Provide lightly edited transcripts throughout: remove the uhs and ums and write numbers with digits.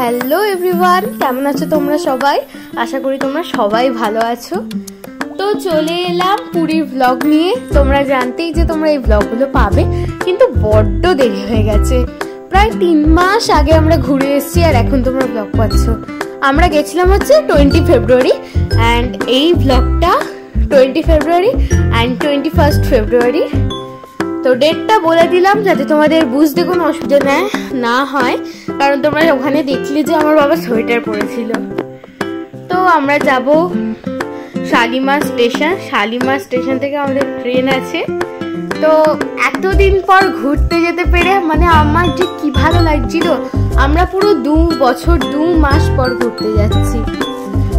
Hello everyone, কেমন আছো তোমরা সবাই? আশা করি তোমরা সবাই ভালো আছো। তো চলে এলাম পুরীর ব্লগ নিয়ে। তোমরা জানতেই যে তোমরা এই ব্লগগুলো পাবে, কিন্তু বড্ড দেরি হয়ে গেছে। প্রায় 3 মাস আগে আমরা ঘুরে এসেছি আর এখন তোমরা ব্লগ পাচ্ছ। আমরা গেছিলাম হচ্ছে 20 ফেব্রুয়ারি অ্যান্ড এই ব্লগটা 20 ফেব্রুয়ারি অ্যান্ড 21 ফেব্রুয়ারি। তো ডেটটা বলে দিলাম যাতে তোমাদের বুঝতে কোনো অসুবিধা না হয়, কারণ তোমরা ওখানে দেখলে যে আমার বাবা সোয়েটার পরেছিল। তো আমরা যাব শালিমার স্টেশন থেকে আমাদের ট্রেন আছে। তো এতদিন পর ঘুরতে যেতে পেরে মানে আমার যে কি ভালো লাগছিল। আমরা পুরো 2 বছর 2 মাস পর ঘুরতে যাচ্ছি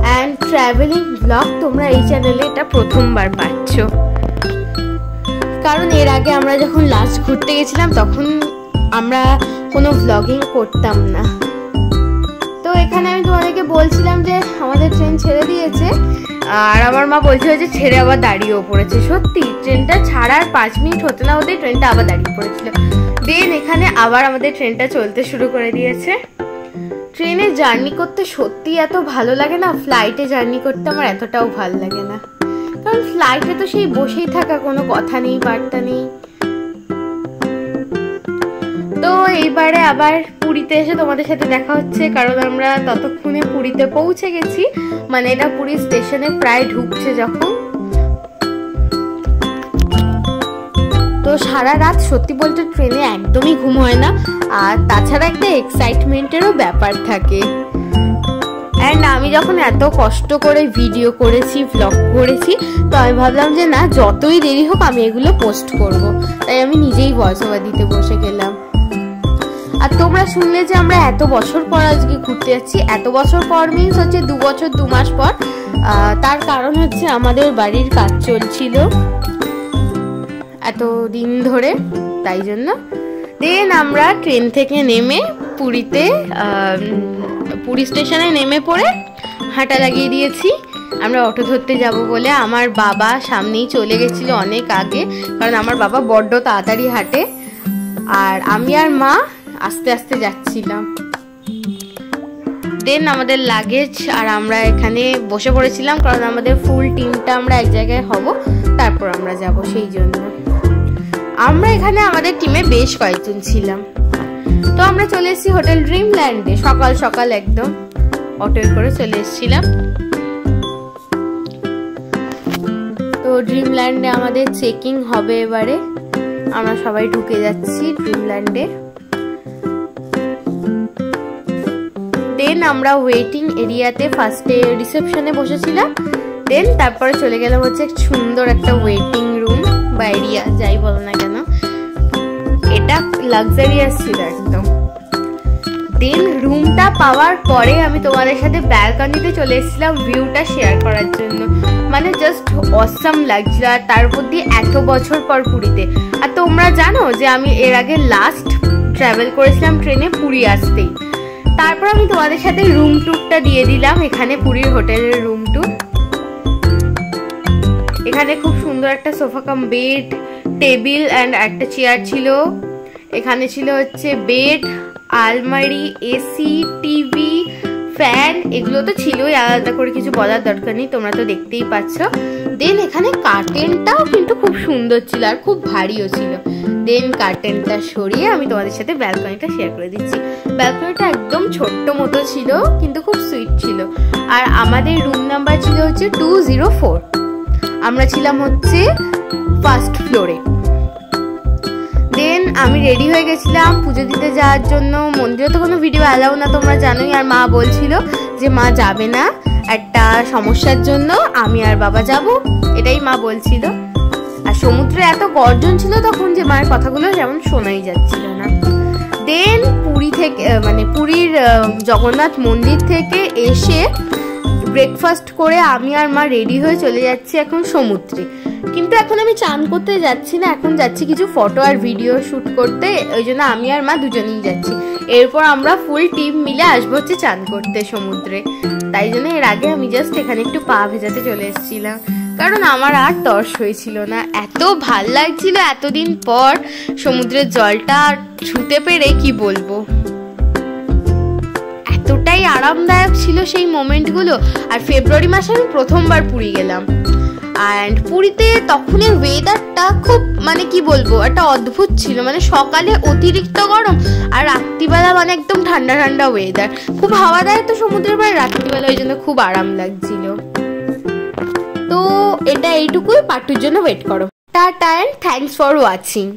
অ্যান্ড ট্রাভেলিং ব্লগ তোমরা এই চ্যানেলে এটা প্রথমবার পাচ্ছ, কারণ এর আগে আমরা যখন লাস্ট ঘুরতে গেছিলাম তখন আমরা কোনো ব্লগিং করতাম না। তো এখানে আমি তোমাদেরকে বলছিলাম যে আমাদের ট্রেন ছেড়ে দিয়েছে আর আমার মা বলছিল যে ছেড়ে আবার দাঁড়িয়েও পড়েছে। সত্যি ট্রেনটা ছাড়ার 5 মিনিট হতে না হতে ট্রেনটা আবার দাঁড়িয়ে পড়েছিল। দেন এখানে আবার আমাদের ট্রেনটা চলতে শুরু করে দিয়েছে। ট্রেনে জার্নি করতে সত্যি এত ভালো লাগে না, ফ্লাইটে জার্নি করতে আমার এতটাও ভালো লাগে না, কারণ ফ্লাইটে তো সেই বসেই থাকা, কোনো কথা নেই, বার্তা নেই। তো এইবারে আবার পুরীতে এসে তোমাদের সাথে দেখা হচ্ছে, কারণ আমরা ততক্ষণে পুরীতে পৌঁছে গেছি। মানে এটা পুরী স্টেশনে প্রায় ঢুকছে যখন। তো সারা রাত সত্যি বলতে ট্রেনে একদমই ঘুম হয় না, আর তাছাড়া একটা এক্সাইটমেন্টেরও ব্যাপার থাকে। অ্যান্ড আমি যখন এত কষ্ট করে ভিডিও করেছি, ব্লগ করেছি, তো আমি ভাবলাম যে না, যতই দেরি হোক আমি এগুলো পোস্ট করব। তাই আমি নিজেই ভয়েস ওভার দিতে বসে গেলাম। আর তোমরা শুনলে যে আমরা এত বছর পর আজকে ঘুরতে যাচ্ছি। এত বছর পর মিনস হচ্ছে 2 বছর 2 মাস পর। তার কারণ হচ্ছে আমাদের বাড়ির কাজ চলছিল এত দিন ধরে, তাই জন্য। দেন আমরা ট্রেন থেকে নেমে পুরী স্টেশনে নেমে পড়ে হাঁটা লাগিয়ে দিয়েছি। আমরা অটো ধরতে যাব বলে আমার বাবা সামনেই চলে গেছিল অনেক আগে, কারণ আমার বাবা বড্ড তাড়াতাড়ি হাঁটে আর আমি আর মা আস্তে আস্তে যাচ্ছিলাম। দেন আমাদের লাগেজ আর আমরা এখানে বসে পড়েছিলাম, কারণ আমাদের ফুল টিমটা আমরা এক জায়গায় হব, তারপর আমরা যাব। সেই জন্য আমরা এখানে আমাদের টিমে বেশ কয়েকজন ছিলাম। তো আমরা চলে এসেছি হোটেল ড্রিমল্যান্ডে সকাল সকাল, একদম অটোয় করে চলে এসেছিলাম। তো ড্রিমল্যান্ডে আমাদের চেকিং হবে এবারে। আমরা সবাই ঢুকে যাচ্ছি ড্রিমল্যান্ডে। দেন আমরা ওয়েটিং এরিয়াতে ফার্স্টে রিসেপশনে বসেছিলাম। দেন তারপরে চলে গেলাম হচ্ছে সুন্দর একটা ওয়েটিং রুম বা এরিয়া, যাই বলো না কেন, এটা লাক্সারিয়াস ছিল একদম। দেন রুমটা পাওয়ার পরে আমি তোমাদের সাথে ব্যালকনিতে চলে এসেছিলাম ভিউটা শেয়ার করার জন্য। মানে জাস্ট অসাম লাগছিল, আর তার উপর দিয়ে এত বছর পর পুরীতে। আর তোমরা জানো যে আমি এর আগে লাস্ট ট্রাভেল করেছিলাম ট্রেনে পুরী আসতেই। তারপর আমি তোমাদের সাথে রুম ট্যুরটা দিয়ে দিলাম, এখানে পুরীর হোটেলের রুম ট্যুর। এখানে খুব সুন্দর একটা sofa cum bed, table and একটা চেয়ার ছিল। এখানে ছিল হচ্ছে বেড, আলমারি, এসি, টিভি, ফ্যান, এগুলো তো ছিলই, আলাদা করে কিছু বলার দরকার নেই, তোমরা তো দেখতেই পাচ্ছ। দেন এখানে কার্টেনটাও কিন্তু খুব সুন্দর ছিল আর খুব ভারীও ছিল। দেন কার্টেনটা সরিয়ে আমি তোমাদের সাথে ব্যালকনিটা শেয়ার করে দিচ্ছি। ব্যালকনিটা একদম ছোট্ট মতো ছিল, কিন্তু খুব সুইট ছিল। আর আমাদের রুম নাম্বার ছিল হচ্ছে 204। আমরা ছিলাম হচ্ছে 1st ফ্লোরে। দেন আমি রেডি হয়ে গেছিলাম পুজো দিতে যাওয়ার জন্য। মন্দিরে তো কোনো ভিডিও অ্যালাউ না, তোমরা জানোই। আর মা বলছিল যে মা যাবে না একটা সমস্যার জন্য, আমি আর বাবা যাব, এটাই মা বলছিল। আর সমুদ্রে এত গর্জন ছিল তখন যে মায়ের কথাগুলো যেমন শোনাই যাচ্ছিল না। দেন পুরী থেকে মানে পুরীর জগন্নাথ মন্দির থেকে এসে ব্রেকফাস্ট করে আমি আর মা রেডি হয়ে চলে যাচ্ছি এখন সমুদ্রে। কিন্তু এখন আমি চান করতে যাচ্ছি না, এখন যাচ্ছি কিছু ফটো আর ভিডিও শ্যুট করতে। ওই জন্য আমি আর মা দুজনেই যাচ্ছি। এরপর আমরা ফুল টিম মিলে আসবো হচ্ছে চান করতে সমুদ্রে। তাই জন্য এর আগে আমি জাস্ট এখানে একটু পা ভেজাতে চলে এসেছিলাম, কারণ আমার আর তর্স হয়েছিল না। এত ভাল লাগছিল এতদিন পর সমুদ্রের জলটা ছুঁতে পেরে, কি বলবো, এত এতটাই আরামদায়ক ছিল সেই মোমেন্টগুলো। আর ফেব্রুয়ারি মাসে আমি প্রথমবার পুরী গেলাম, অ্যান্ড পুরীতে তখনের ওয়েদারটা খুব মানে কি বলবো একটা অদ্ভুত ছিল। মানে সকালে অতিরিক্ত গরম আর রাত্রিবেলা মানে একদম ঠান্ডা ঠান্ডা ওয়েদার, খুব হাওয়া দেয় তো সমুদ্রের পাড়ে রাত্রিবেলা, ওই জন্য খুব আরাম লাগছিল। তো এটা এইটুকুই, পার্ট 2 এর জন্য ওয়েট করো। Tata and thanks for watching.